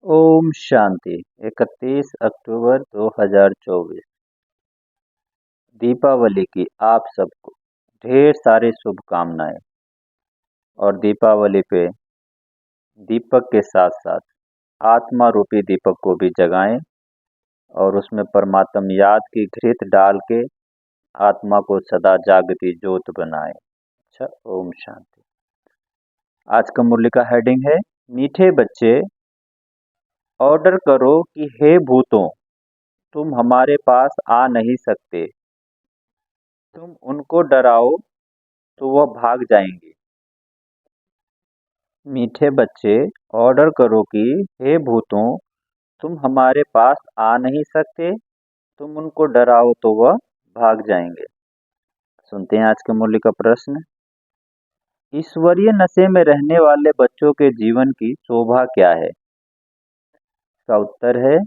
ओम शांति। 31 अक्टूबर 2024 दीपावली की आप सबको ढेर सारी शुभकामनाएं। और दीपावली पे दीपक के साथ साथ आत्मा रूपी दीपक को भी जगाएं और उसमें परमात्म याद की घृत डाल के आत्मा को सदा जागती ज्योत बनाएं। अच्छा, ओम शांति। आज का मुरली का हेडिंग है मीठे बच्चे, ऑर्डर करो कि हे भूतों, तुम हमारे पास आ नहीं सकते। तुम उनको डराओ तो वह भाग जाएंगे। मीठे बच्चे, ऑर्डर करो कि हे भूतों, तुम हमारे पास आ नहीं सकते। तुम उनको डराओ तो वह भाग जाएंगे। सुनते हैं आज के मुरली का प्रश्न। ईश्वरीय नशे में रहने वाले बच्चों के जीवन की शोभा क्या है? इसका उत्तर है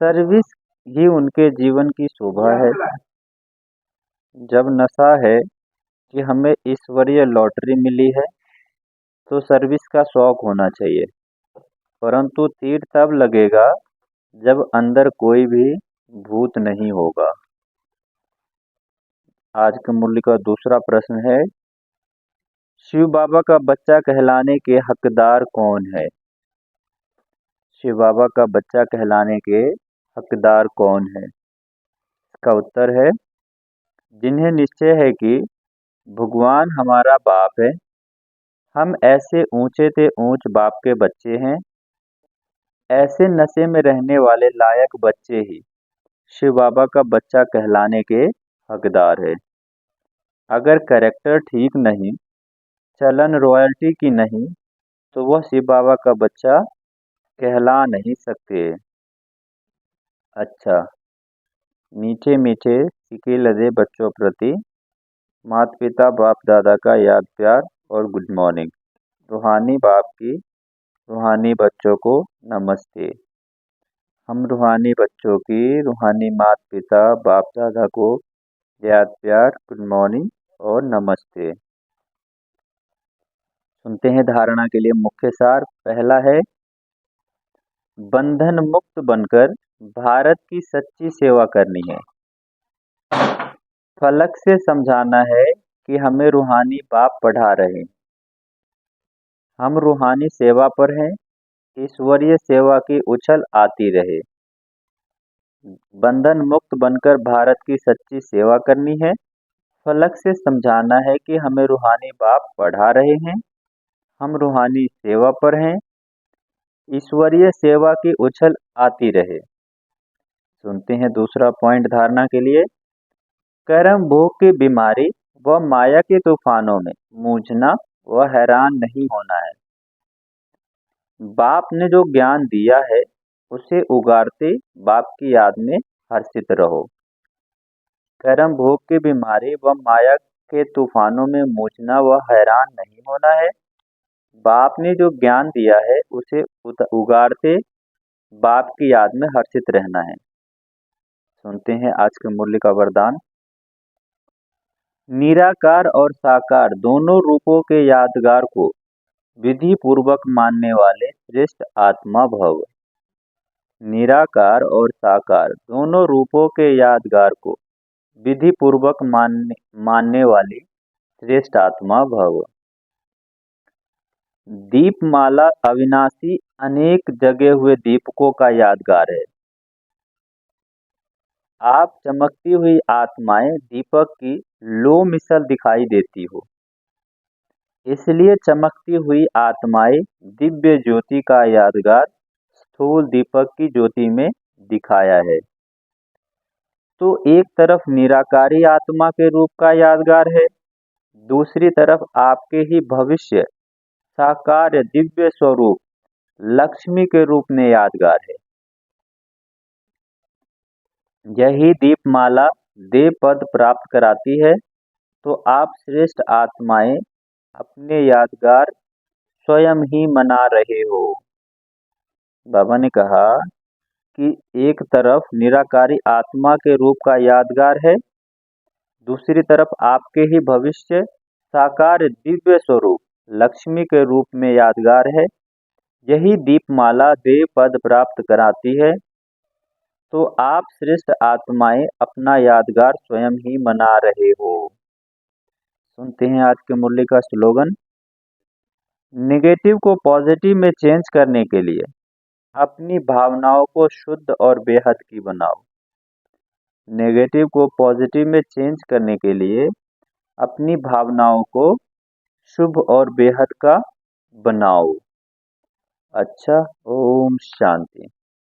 सर्विस ही उनके जीवन की शोभा है। जब नशा है कि हमें ईश्वरीय लॉटरी मिली है तो सर्विस का शौक होना चाहिए, परंतु तीर तब लगेगा जब अंदर कोई भी भूत नहीं होगा। आज के मुरली का दूसरा प्रश्न है शिव बाबा का बच्चा कहलाने के हकदार कौन है? शिव बाबा का बच्चा कहलाने के हकदार कौन है? इसका उत्तर है जिन्हें निश्चय है कि भगवान हमारा बाप है। हम ऐसे ऊंचे से ऊंच बाप के बच्चे हैं। ऐसे नशे में रहने वाले लायक बच्चे ही शिव बाबा का बच्चा कहलाने के हकदार है। अगर कैरेक्टर ठीक नहीं, चलन रॉयल्टी की नहीं, तो वह शिव बाबा का बच्चा कहला नहीं सकते। अच्छा, मीठे मीठे सिके लदे बच्चों प्रति माता पिता बाप दादा का याद प्यार और गुड मॉर्निंग। रूहानी बाप की रूहानी बच्चों को नमस्ते। हम रूहानी बच्चों की रूहानी माता पिता बाप दादा को याद प्यार, गुड मॉर्निंग और नमस्ते। सुनते हैं धारणा के लिए मुख्य सार। पहला है बंधन मुक्त बनकर भारत की सच्ची सेवा करनी है। फलक से समझाना है कि हमें रूहानी बाप पढ़ा रहे हैं। हम रूहानी सेवा पर हैं। ईश्वरीय सेवा की उछल आती रहे। बंधन मुक्त बनकर भारत की सच्ची सेवा करनी है। फलक से समझाना है कि हमें रूहानी बाप पढ़ा रहे हैं। हम रूहानी सेवा पर हैं। ईश्वरीय सेवा की उछल आती रहे। सुनते हैं दूसरा पॉइंट धारणा के लिए। कर्म भोग की बीमारी व माया के तूफानों में मूझना व हैरान नहीं होना है। बाप ने जो ज्ञान दिया है उसे उगारते बाप की याद में हर्षित रहो। कर्म भोग की बीमारी व माया के तूफानों में मूझना व हैरान नहीं होना है। बाप ने जो ज्ञान दिया है उसे उगारते बाप की याद में हर्षित रहना है। सुनते हैं आज के मुरली का वरदान। निराकार और साकार दोनों रूपों के यादगार को विधि पूर्वक मानने वाले श्रेष्ठ आत्मा भव। निराकार और साकार दोनों रूपों के यादगार को विधि पूर्वक मानने वाली श्रेष्ठ आत्मा भव। दीपमाला अविनाशी अनेक जगे हुए दीपकों का यादगार है। आप चमकती हुई आत्माएं दीपक की लो मिसल दिखाई देती हो, इसलिए चमकती हुई आत्माएं दिव्य ज्योति का यादगार स्थूल दीपक की ज्योति में दिखाया है। तो एक तरफ निराकारी आत्मा के रूप का यादगार है, दूसरी तरफ आपके ही भविष्य साकार दिव्य स्वरूप लक्ष्मी के रूप में यादगार है। यही दीपमाला देव पद प्राप्त कराती है। तो आप श्रेष्ठ आत्माएं अपने यादगार स्वयं ही मना रहे हो। बाबा ने कहा कि एक तरफ निराकारी आत्मा के रूप का यादगार है, दूसरी तरफ आपके ही भविष्य साकार दिव्य स्वरूप लक्ष्मी के रूप में यादगार है। यही दीपमाला देव पद प्राप्त कराती है। तो आप श्रेष्ठ आत्माएं अपना यादगार स्वयं ही मना रहे हो। सुनते हैं आज के मुरली का स्लोगन। नेगेटिव को पॉजिटिव में चेंज करने के लिए अपनी भावनाओं को शुद्ध और बेहद की बनाओ। नेगेटिव को पॉजिटिव में चेंज करने के लिए अपनी भावनाओं को शुभ और बेहद का बनाओ। अच्छा, ओम शांति।